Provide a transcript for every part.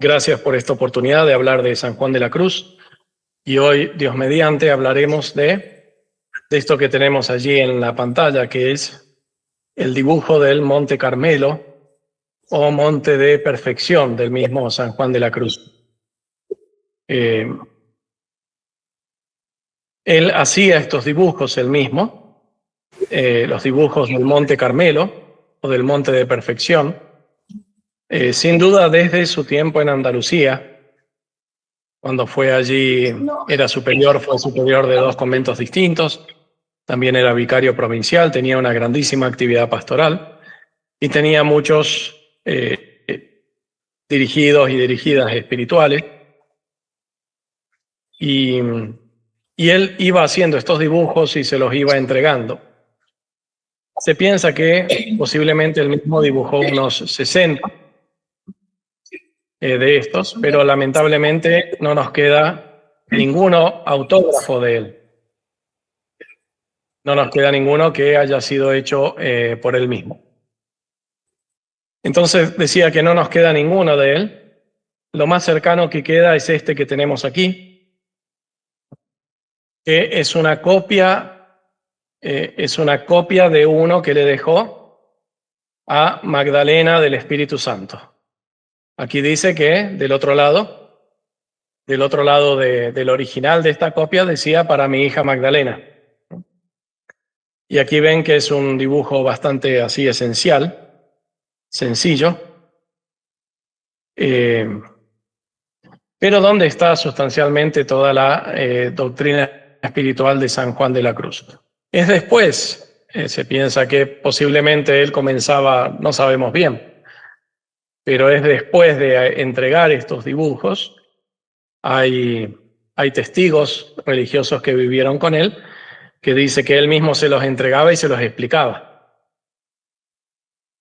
Gracias por esta oportunidad de hablar de San Juan de la Cruz. Y hoy, Dios mediante, hablaremos de esto que tenemos allí en la pantalla, que es el dibujo del Monte Carmelo o Monte de Perfección del mismo San Juan de la Cruz. Él hacía estos dibujos él mismo, los dibujos del Monte Carmelo o del Monte de Perfección, sin duda desde su tiempo en Andalucía. Cuando fue allí, fue superior de 2 conventos distintos, también era vicario provincial, tenía una grandísima actividad pastoral y tenía muchos dirigidos y dirigidas espirituales. Y él iba haciendo estos dibujos y se los iba entregando. Se piensa que posiblemente él mismo dibujó unos 60 de estos, pero lamentablemente no nos queda ninguno autógrafo de él. No nos queda ninguno que haya sido hecho por él mismo. Entonces decía que no nos queda ninguno de él. Lo más cercano que queda es este que tenemos aquí, que es una copia de uno que le dejó a Magdalena del Espíritu Santo. Aquí dice que del otro lado del original de esta copia decía para mi hija Magdalena. Y aquí ven que es un dibujo bastante así esencial, sencillo. Pero ¿dónde está sustancialmente toda la doctrina espiritual de San Juan de la Cruz? Es después. Se piensa que posiblemente él comenzaba, no sabemos bien, pero es después de entregar estos dibujos. Hay testigos religiosos que vivieron con él, que dice que él mismo se los entregaba y se los explicaba.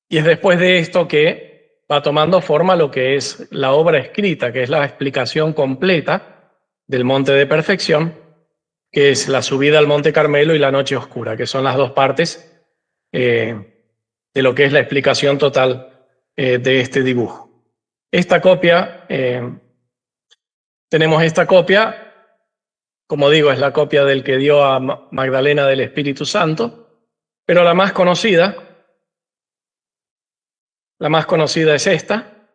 Y es después de esto que va tomando forma lo que es la obra escrita, que es la explicación completa del Monte de Perfección, que es la subida al Monte Carmelo y la noche oscura, que son las dos partes de lo que es la explicación total de este dibujo. Tenemos esta copia. Como digo, es la copia del que dio a Magdalena del Espíritu Santo, pero la más conocida es esta,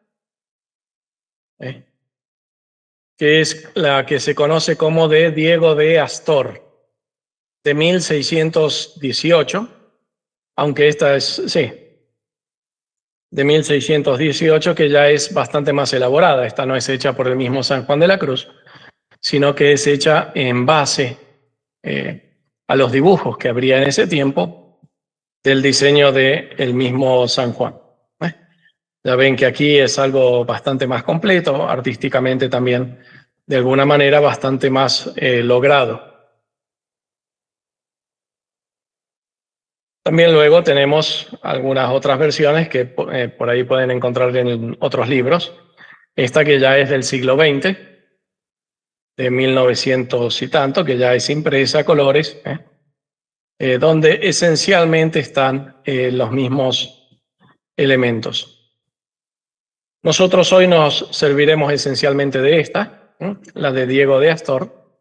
que es la que se conoce como de Diego de Astor, de 1618, aunque esta es, de 1618, que ya es bastante más elaborada. Esta no es hecha por el mismo San Juan de la Cruz, sino que es hecha en base a los dibujos que habría en ese tiempo del diseño del mismo San Juan. Ya ven que aquí es algo bastante más completo, artísticamente también, de alguna manera bastante más logrado. También luego tenemos algunas otras versiones que por ahí pueden encontrar en otros libros. Esta que ya es del siglo XX, de 1900 y tanto, que ya es impresa a colores, donde esencialmente están los mismos elementos. Nosotros hoy nos serviremos esencialmente de esta, la de Diego de Astor,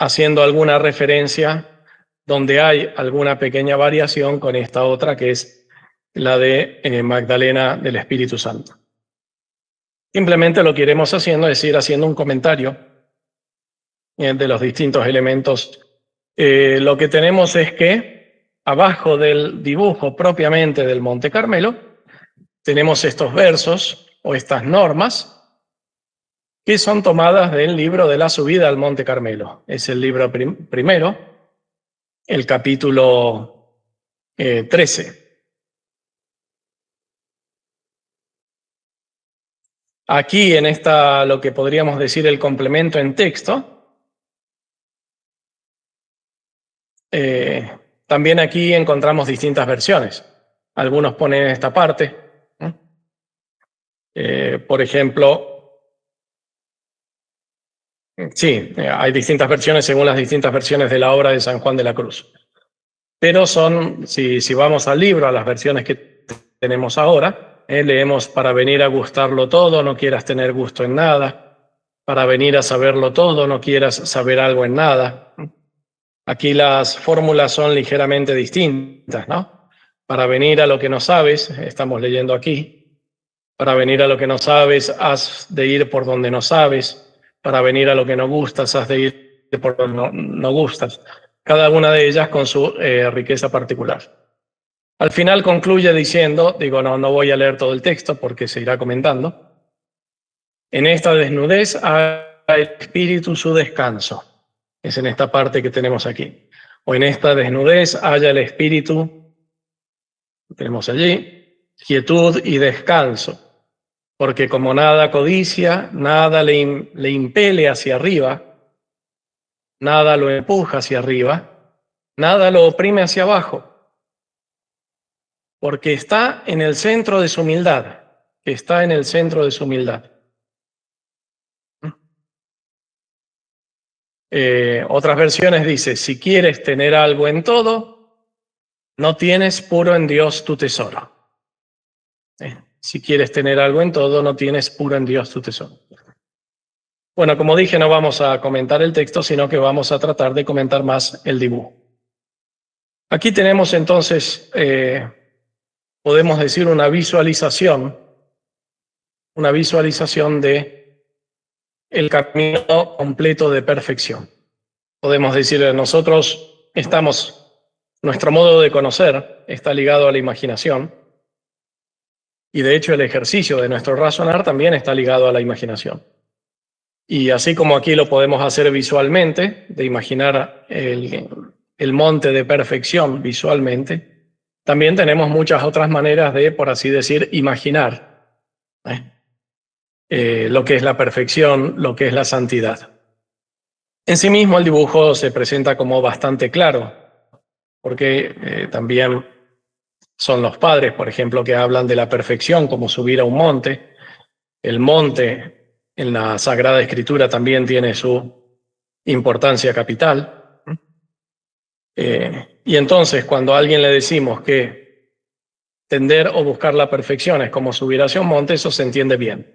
haciendo alguna referencia donde hay alguna pequeña variación con esta otra, que es la de Magdalena del Espíritu Santo. Simplemente lo que iremos haciendo es ir haciendo un comentario de los distintos elementos. Lo que tenemos es que abajo del dibujo propiamente del Monte Carmelo tenemos estos versos o estas normas que son tomadas del libro de la subida al Monte Carmelo. Es el libro primero, el capítulo 13. Aquí en lo que podríamos decir el complemento en texto, también aquí encontramos distintas versiones. Algunos ponen esta parte. Por ejemplo, hay distintas versiones según las distintas versiones de la obra de San Juan de la Cruz. Pero si vamos al libro, a las versiones que tenemos ahora, Leemos: para venir a gustarlo todo, no quieras tener gusto en nada. Para venir a saberlo todo, no quieras saber algo en nada. Aquí las fórmulas son ligeramente distintas, ¿no? Para venir a lo que no sabes, estamos leyendo aquí. Para venir a lo que no sabes, has de ir por donde no sabes. Para venir a lo que no gustas, has de ir por donde no gustas. Cada una de ellas con su riqueza particular. Al final concluye diciendo, no voy a leer todo el texto porque se irá comentando: en esta desnudez haya el espíritu su descanso. Es en esta parte que tenemos aquí. O en esta desnudez haya el espíritu, tenemos allí, quietud y descanso. Porque como nada codicia, nada le impele hacia arriba, nada lo empuja hacia arriba, nada lo oprime hacia abajo. Porque está en el centro de su humildad, está en el centro de su humildad. Otras versiones dice: si quieres tener algo en todo, no tienes puro en Dios tu tesoro. Si quieres tener algo en todo, no tienes puro en Dios tu tesoro. Bueno, como dije, no vamos a comentar el texto, sino que vamos a tratar de comentar más el dibujo. Aquí tenemos entonces, podemos decir, una visualización de el camino completo de perfección. Podemos decir, nosotros nuestro modo de conocer está ligado a la imaginación, y de hecho el ejercicio de nuestro razonar también está ligado a la imaginación. Y así como aquí lo podemos hacer visualmente, de imaginar el monte de perfección visualmente, también tenemos muchas otras maneras de, por así decir, imaginar lo que es la perfección, lo que es la santidad. En sí mismo el dibujo se presenta como bastante claro, porque también son los padres, por ejemplo, que hablan de la perfección como subir a un monte. El monte en la Sagrada Escritura también tiene su importancia capital. Y entonces, cuando a alguien le decimos que tender o buscar la perfección es como subir hacia un monte, eso se entiende bien.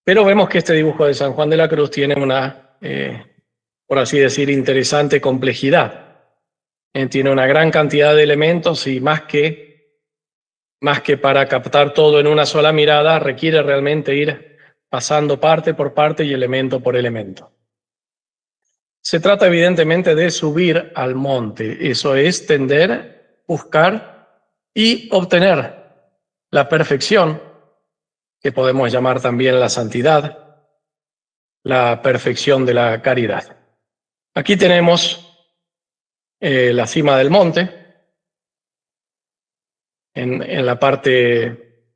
Pero vemos que este dibujo de San Juan de la Cruz tiene una, por así decir, interesante complejidad. Tiene una gran cantidad de elementos y más que para captar todo en una sola mirada, requiere realmente ir pasando parte por parte y elemento por elemento. Se trata evidentemente de subir al monte, eso es tender, buscar y obtener la perfección, que podemos llamar también la santidad, la perfección de la caridad. Aquí tenemos la cima del monte, en la parte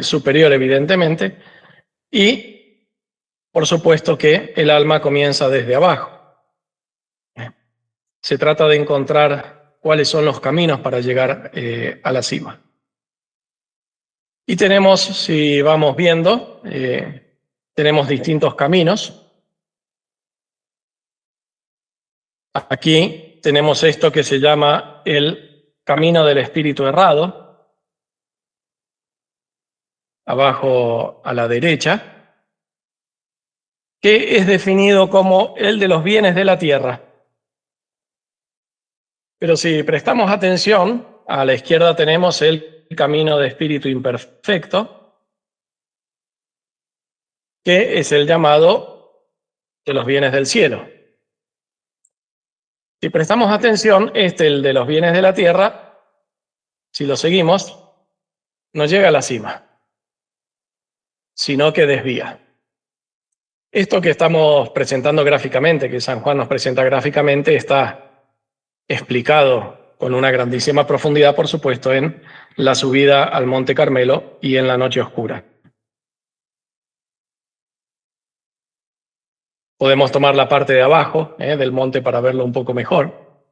superior evidentemente, y por supuesto que el alma comienza desde abajo. Se trata de encontrar cuáles son los caminos para llegar a la cima. Y tenemos, si vamos viendo, tenemos distintos caminos. Aquí tenemos esto que se llama el camino del espíritu errado, abajo a la derecha, que es definido como el de los bienes de la tierra. Pero si prestamos atención, a la izquierda tenemos el camino de espíritu imperfecto, que es el llamado de los bienes del cielo. Si prestamos atención, el de los bienes de la tierra, si lo seguimos, no llega a la cima, sino que desvía. Esto que estamos presentando gráficamente, que San Juan nos presenta gráficamente, está explicado con una grandísima profundidad, por supuesto, en la subida al Monte Carmelo y en la noche oscura. Podemos tomar la parte de abajo del monte para verlo un poco mejor.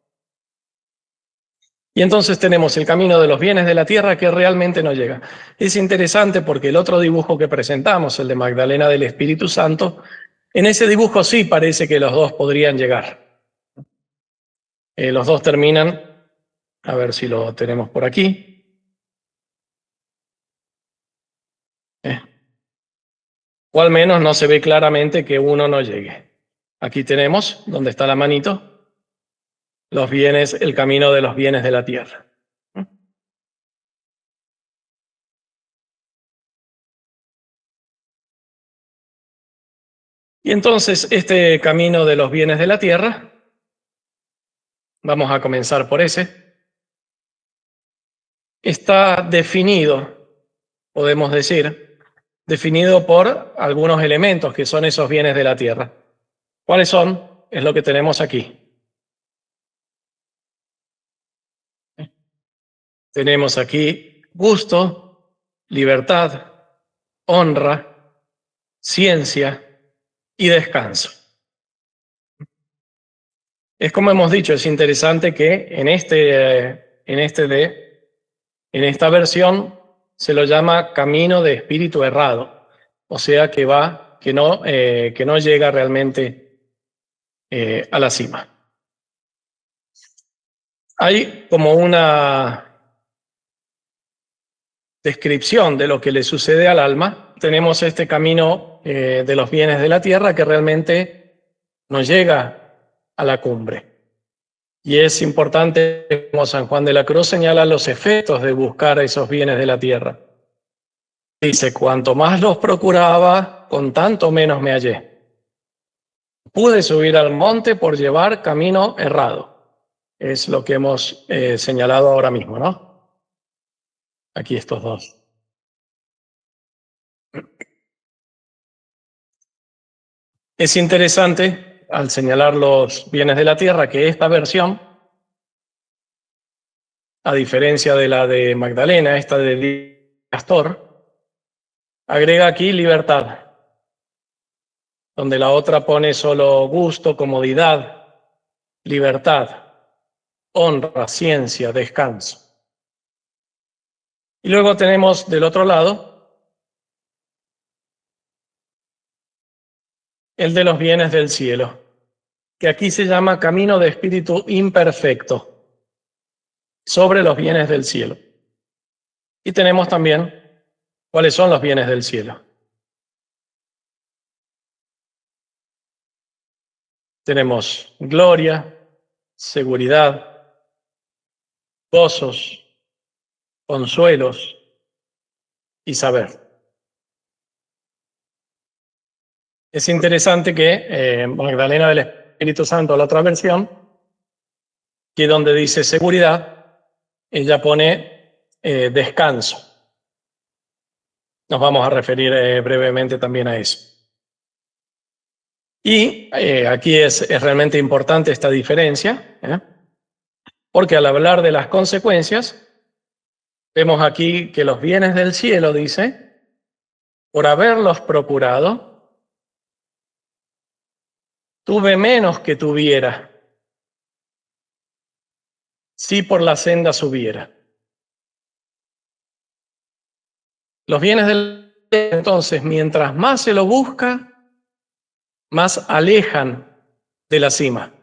Y entonces tenemos el camino de los bienes de la tierra que realmente no llega. Es interesante porque el otro dibujo que presentamos, el de Magdalena del Espíritu Santo, en ese dibujo sí parece que los dos podrían llegar. Los dos terminan, a ver si lo tenemos por aquí. o al menos no se ve claramente que uno no llegue. Aquí tenemos, donde está la manito, los bienes, el camino de los bienes de la tierra. Y entonces este camino de los bienes de la tierra, vamos a comenzar por ese, está definido, podemos decir, definido por algunos elementos que son esos bienes de la tierra. ¿Cuáles son? Es lo que tenemos aquí. Tenemos aquí gusto, libertad, honra, ciencia y descanso. Es como hemos dicho, es interesante que en esta versión se lo llama camino de espíritu errado, o sea que no llega realmente a la cima. Hay como una descripción de lo que le sucede al alma. Tenemos este camino de los bienes de la tierra que realmente no llega a la cumbre. Y es importante, como San Juan de la Cruz señala, los efectos de buscar esos bienes de la tierra. Dice, cuanto más los procuraba, con tanto menos me hallé. Pude subir al monte por llevar camino errado. Es lo que hemos señalado ahora mismo, ¿no? Aquí estos dos. Es interesante, al señalar los bienes de la tierra, que esta versión, a diferencia de la de Magdalena, esta de Castor, agrega aquí libertad, donde la otra pone solo gusto, comodidad, libertad, honra, ciencia, descanso. Y luego tenemos del otro lado el de los bienes del cielo, que aquí se llama camino de espíritu imperfecto, sobre los bienes del cielo. Y tenemos también cuáles son los bienes del cielo. Tenemos gloria, seguridad, gozos, consuelos y saber. Es interesante que Magdalena del Espíritu Santo, la otra versión, que donde dice seguridad, ella pone descanso. Nos vamos a referir brevemente también a eso. Y aquí es realmente importante esta diferencia, porque al hablar de las consecuencias, vemos aquí que los bienes del cielo, dice, por haberlos procurado, tuve menos que tuviera, si por la senda subiera. Los bienes del cielo, entonces, mientras más se lo busca, más alejan de la cima.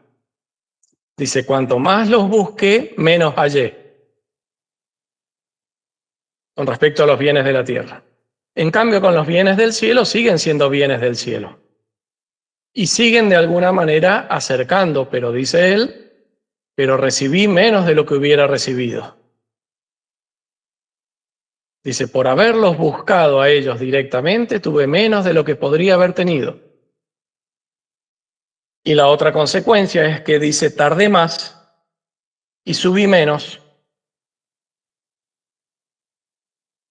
Dice, cuanto más los busqué, menos hallé, con respecto a los bienes de la tierra. En cambio, con los bienes del cielo, siguen siendo bienes del cielo. Y siguen de alguna manera acercando, pero dice él, pero recibí menos de lo que hubiera recibido. Dice, por haberlos buscado a ellos directamente, tuve menos de lo que podría haber tenido. Y la otra consecuencia es que dice, tardé más y subí menos.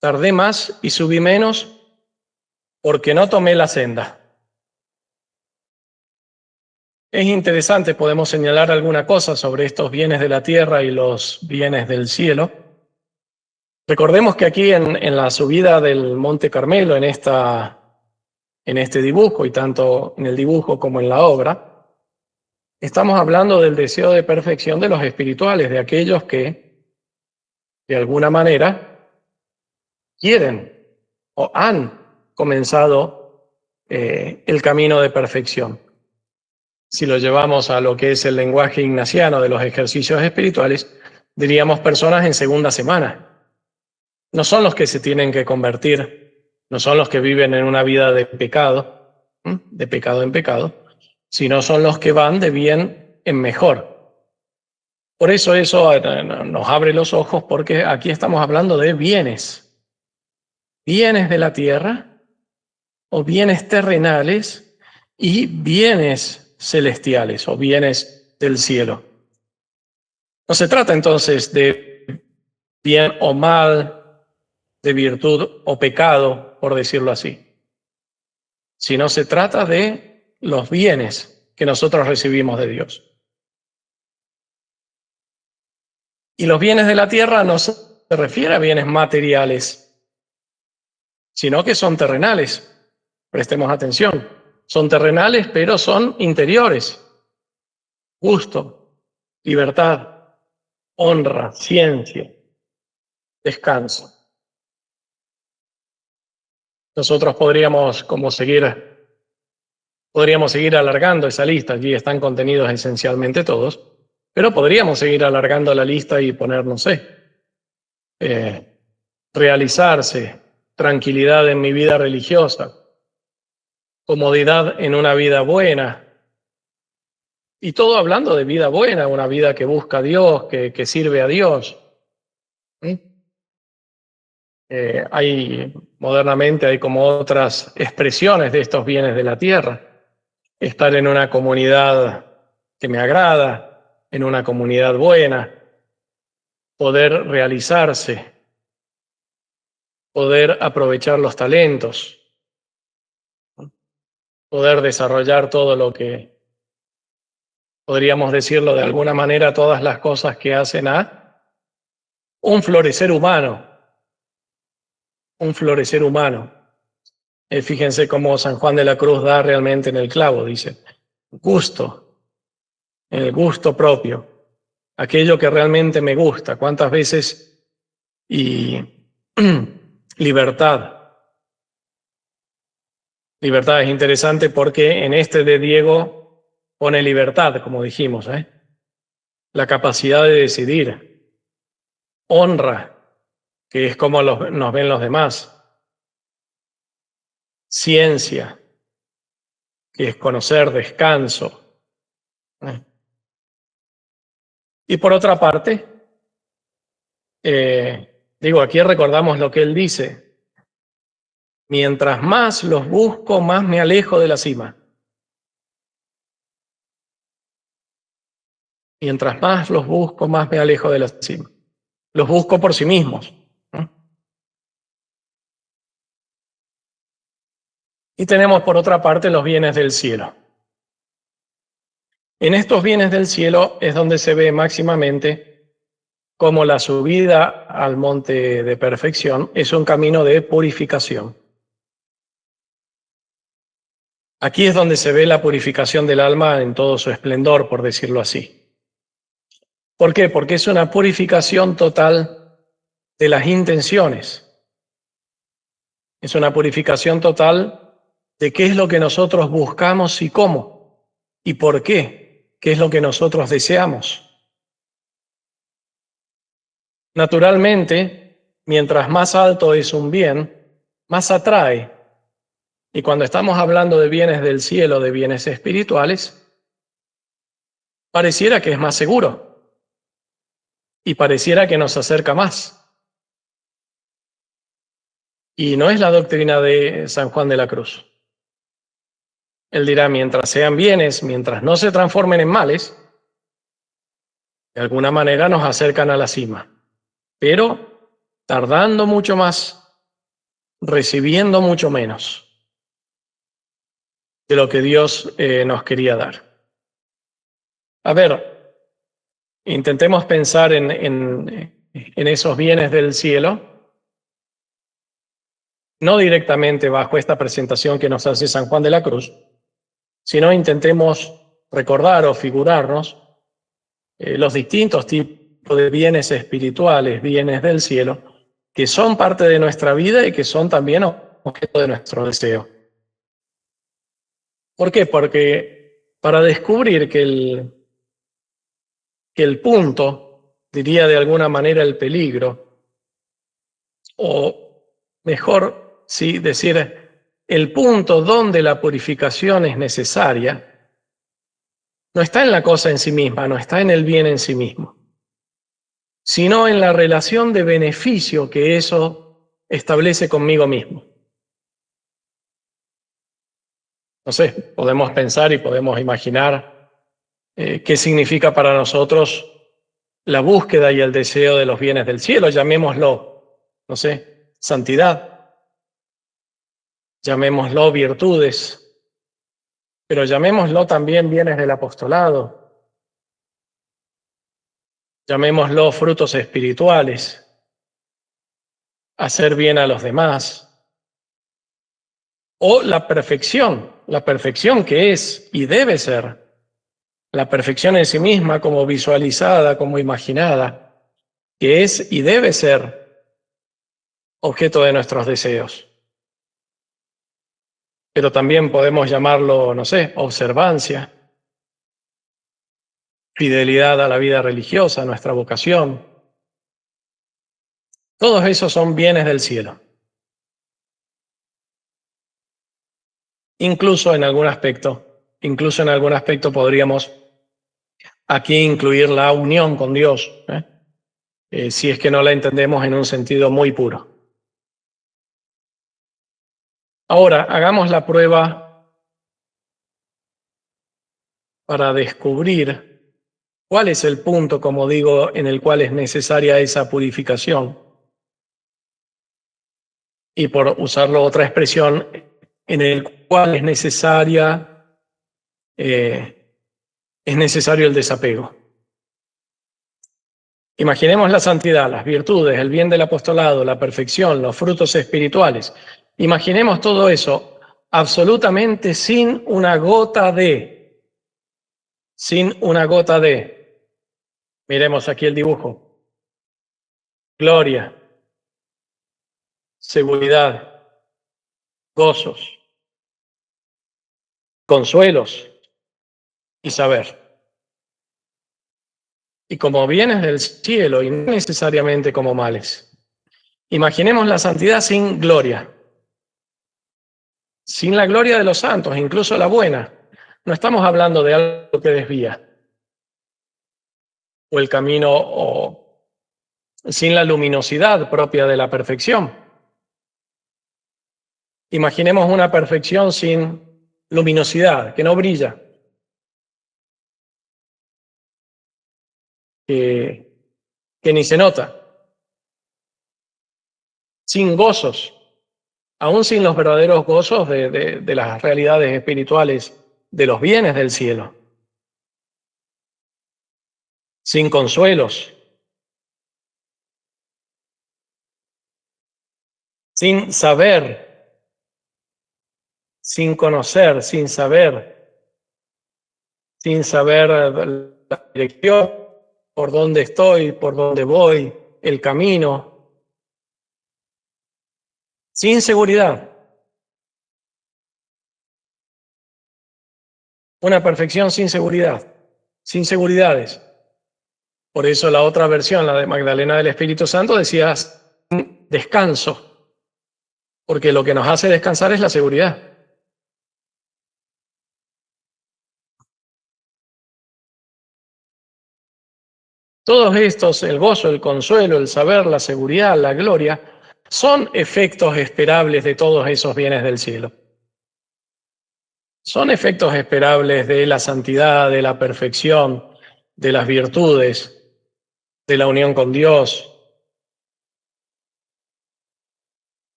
Tardé más y subí menos porque no tomé la senda. Es interesante, podemos señalar alguna cosa sobre estos bienes de la tierra y los bienes del cielo. Recordemos que aquí en la subida del Monte Carmelo, en este dibujo, y tanto en el dibujo como en la obra, estamos hablando del deseo de perfección de los espirituales, de aquellos que, de alguna manera, quieren o han comenzado el camino de perfección. Si lo llevamos a lo que es el lenguaje ignaciano de los ejercicios espirituales, diríamos personas en segunda semana. No son los que se tienen que convertir No son los que viven en una vida de pecado, de pecado en pecado, sino son los que van de bien en mejor. Por eso nos abre los ojos, porque aquí estamos hablando de bienes. Bienes de la tierra o bienes terrenales y bienes celestiales o bienes del cielo. No se trata entonces de bien o mal, de virtud o pecado, por decirlo así, sino se trata de los bienes que nosotros recibimos de Dios. Y los bienes de la tierra no se refiere a bienes materiales, sino que son terrenales. Prestemos atención. Son terrenales, pero son interiores. Gusto, libertad, honra, ciencia, descanso. Nosotros podríamos seguir alargando esa lista. Allí están contenidos esencialmente todos, pero podríamos seguir alargando la lista y poner, no sé, realizarse, tranquilidad en mi vida religiosa, comodidad en una vida buena. Y todo hablando de vida buena, una vida que busca a Dios, que sirve a Dios. Modernamente hay como otras expresiones de estos bienes de la tierra. Estar en una comunidad que me agrada, en una comunidad buena, poder realizarse, poder aprovechar los talentos, poder desarrollar todo lo que, podríamos decirlo de alguna manera, todas las cosas que hacen a un florecer humano. Un florecer humano. Fíjense cómo San Juan de la Cruz da realmente en el clavo, dice, gusto, el gusto propio, aquello que realmente me gusta. ¿Cuántas veces? Y libertad. Libertad es interesante porque en este de Diego pone libertad, como dijimos, la capacidad de decidir. Honra, que es como nos ven los demás. Ciencia, que es conocer, descanso. Y por otra parte, aquí recordamos lo que él dice: mientras más los busco, más me alejo de la cima. Mientras más los busco, más me alejo de la cima. Los busco por sí mismos. Y tenemos por otra parte los bienes del cielo. En estos bienes del cielo es donde se ve máximamente cómo la subida al monte de perfección es un camino de purificación. Aquí es donde se ve la purificación del alma en todo su esplendor, por decirlo así. ¿Por qué? Porque es una purificación total de las intenciones. Es una purificación total de qué es lo que nosotros buscamos y cómo, y por qué, qué es lo que nosotros deseamos. Naturalmente, mientras más alto es un bien, más atrae. Y cuando estamos hablando de bienes del cielo, de bienes espirituales, pareciera que es más seguro y pareciera que nos acerca más. Y no es la doctrina de San Juan de la Cruz. Él dirá, mientras sean bienes, mientras no se transformen en males, de alguna manera nos acercan a la cima, pero tardando mucho más, recibiendo mucho menos de lo que Dios nos quería dar. A ver, intentemos pensar en esos bienes del cielo, no directamente bajo esta presentación que nos hace San Juan de la Cruz, sino intentemos recordar o figurarnos los distintos tipos de bienes espirituales, bienes del cielo, que son parte de nuestra vida y que son también objeto de nuestro deseo. ¿Por qué? Porque para descubrir que el punto, diría de alguna manera el peligro, o mejor ¿sí? Decir, el punto donde la purificación es necesaria no está en la cosa en sí misma, no está en el bien en sí mismo, sino en la relación de beneficio que eso establece conmigo mismo. No sé, podemos pensar y podemos imaginar qué significa para nosotros la búsqueda y el deseo de los bienes del cielo, llamémoslo, no sé, santidad, llamémoslo virtudes, pero llamémoslo también bienes del apostolado, llamémoslo frutos espirituales, hacer bien a los demás, o la perfección que es y debe ser, la perfección en sí misma como visualizada, como imaginada, que es y debe ser objeto de nuestros deseos. Pero también podemos llamarlo, no sé, observancia, fidelidad a la vida religiosa, nuestra vocación. Todos esos son bienes del cielo. Incluso en algún aspecto podríamos aquí incluir la unión con Dios, si es que no la entendemos en un sentido muy puro. Ahora, hagamos la prueba para descubrir cuál es el punto, como digo, en el cual es necesaria esa purificación. Y por usarlo otra expresión, en el cual es necesario el desapego. Imaginemos la santidad, las virtudes, el bien del apostolado, la perfección, los frutos espirituales. Imaginemos todo eso absolutamente sin una gota de. Miremos aquí el dibujo. Gloria, seguridad, gozos, consuelos y saber. Y como bienes del cielo y no necesariamente como males. Imaginemos la santidad sin gloria, sin la gloria de los santos, incluso la buena. No estamos hablando de algo que desvía, o el camino, o sin la luminosidad propia de la perfección. Imaginemos una perfección sin luminosidad, que no brilla, que ni se nota, sin gozos, aún sin los verdaderos gozos de las realidades espirituales, de los bienes del cielo, sin consuelos, sin saber, sin conocer, sin saber la dirección, por dónde estoy, por dónde voy, el camino, sin seguridad. Una perfección sin seguridad, sin seguridades. Por eso la otra versión, la de Magdalena del Espíritu Santo, decía descanso, porque lo que nos hace descansar es la seguridad. Todos estos, el gozo, el consuelo, el saber, la seguridad, la gloria, son efectos esperables de todos esos bienes del cielo. Son efectos esperables de la santidad, de la perfección, de las virtudes, de la unión con Dios.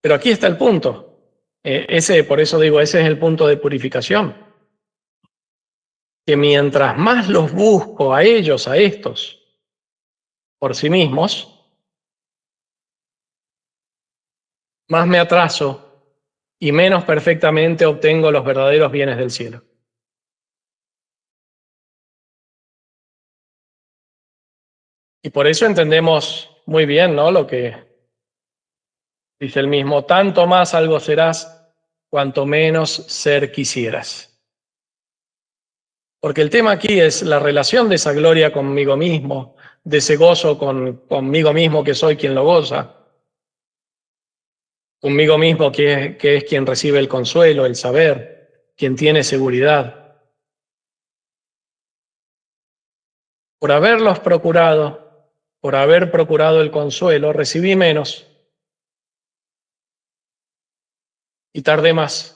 Pero aquí está el punto. Por eso digo, ese es el punto de purificación. Que mientras más los busco a ellos, a estos, por sí mismos, más me atraso y menos perfectamente obtengo los verdaderos bienes del cielo. Y por eso entendemos muy bien, ¿no?, lo que dice el mismo: tanto más algo serás, cuanto menos ser quisieras. Porque el tema aquí es la relación de esa gloria conmigo mismo, de ese gozo conmigo mismo que soy quien lo goza, conmigo mismo, que es quien recibe el consuelo, el saber, quien tiene seguridad. Por haberlos procurado, por haber procurado el consuelo, recibí menos y tardé más.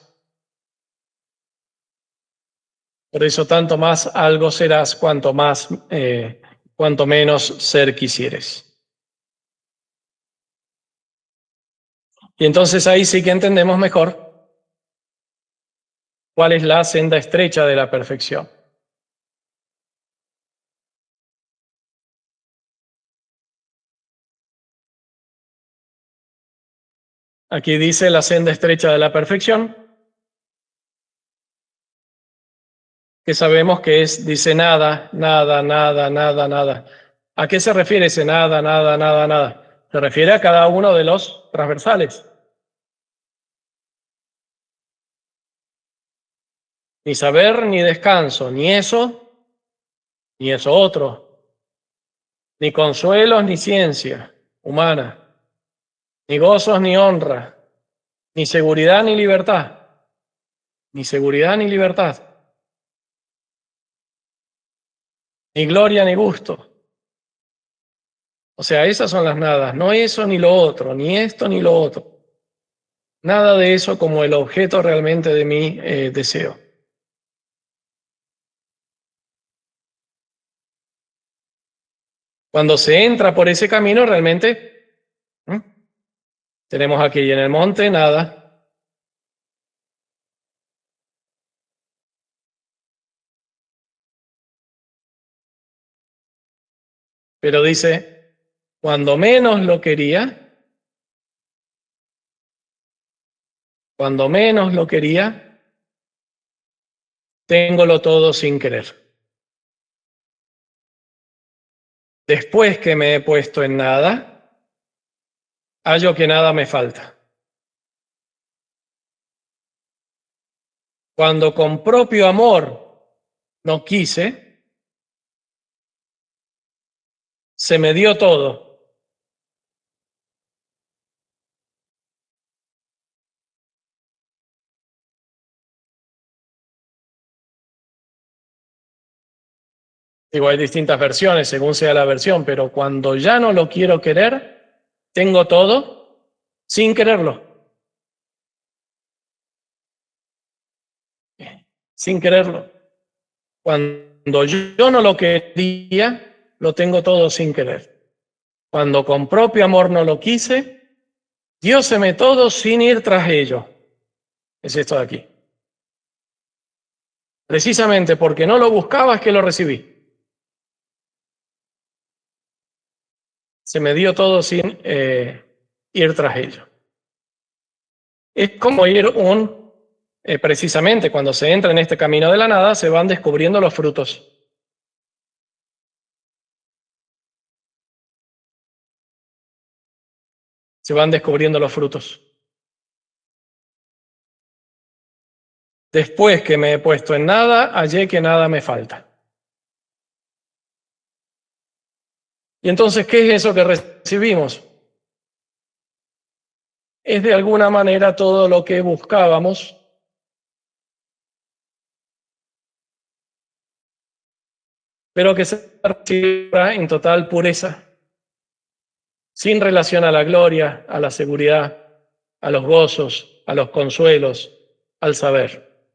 Por eso tanto más algo serás cuanto menos ser quisieres. Y entonces ahí sí que entendemos mejor cuál es la senda estrecha de la perfección. Aquí dice la senda estrecha de la perfección, que sabemos que dice nada, nada, nada, nada, nada. ¿A qué se refiere ese nada, nada, nada, nada? Se refiere a cada uno de los transversales. Ni saber ni descanso, ni eso otro, ni consuelos ni ciencia humana, ni gozos ni honra, ni seguridad ni libertad, ni seguridad ni libertad, ni gloria ni gusto. O sea, esas son las nadas, no eso ni lo otro, ni esto ni lo otro. Nada de eso como el objeto realmente de mi deseo. Cuando se entra por ese camino, realmente tenemos aquí en el monte nada. Pero dice, cuando menos lo quería, téngolo todo sin querer. Después que me he puesto en nada, hallo que nada me falta. Cuando con propio amor no quise, se me dio todo. Digo, hay distintas versiones según sea la versión, pero cuando ya no lo quiero querer, tengo todo sin quererlo. Sin quererlo. Cuando yo no lo quería, lo tengo todo sin querer. Cuando con propio amor no lo quise, dióseme todo sin ir tras ello. Es esto de aquí. Precisamente porque no lo buscaba es que lo recibí. Se me dio todo sin ir tras ello. Es como ir precisamente cuando se entra en este camino de la nada, se van descubriendo los frutos. Se van descubriendo los frutos. Después que me he puesto en nada, hallé que nada me falta. Y entonces, ¿qué es eso que recibimos? Es de alguna manera todo lo que buscábamos, pero que se reciba en total pureza, sin relación a la gloria, a la seguridad, a los gozos, a los consuelos, al saber.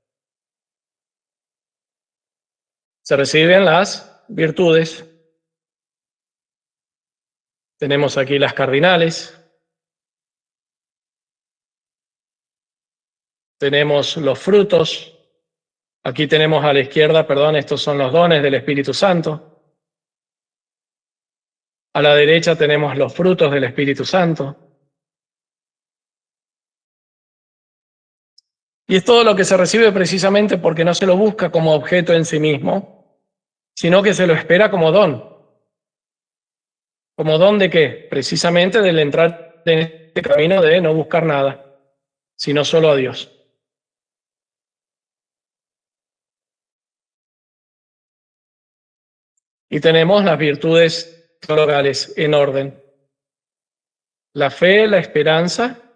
Se reciben las virtudes. Tenemos aquí las cardinales. Tenemos los frutos. Aquí tenemos a la izquierda, perdón, estos son los dones del Espíritu Santo. A la derecha tenemos los frutos del Espíritu Santo. Y es todo lo que se recibe precisamente porque no se lo busca como objeto en sí mismo, sino que se lo espera como don. ¿Como don de qué? Precisamente del entrar en este camino de no buscar nada, sino solo a Dios. Y tenemos las virtudes teologales en orden. La fe, la esperanza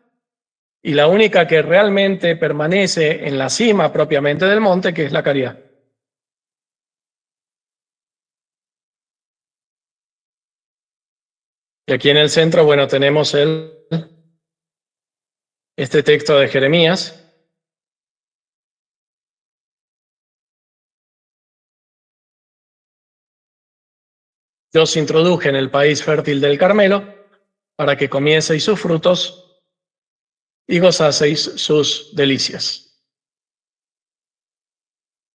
y la única que realmente permanece en la cima propiamente del monte, que es la caridad. Y aquí en el centro, bueno, tenemos este texto de Jeremías. Yo os introduje en el país fértil del Carmelo para que comieseis sus frutos y gozaseis sus delicias.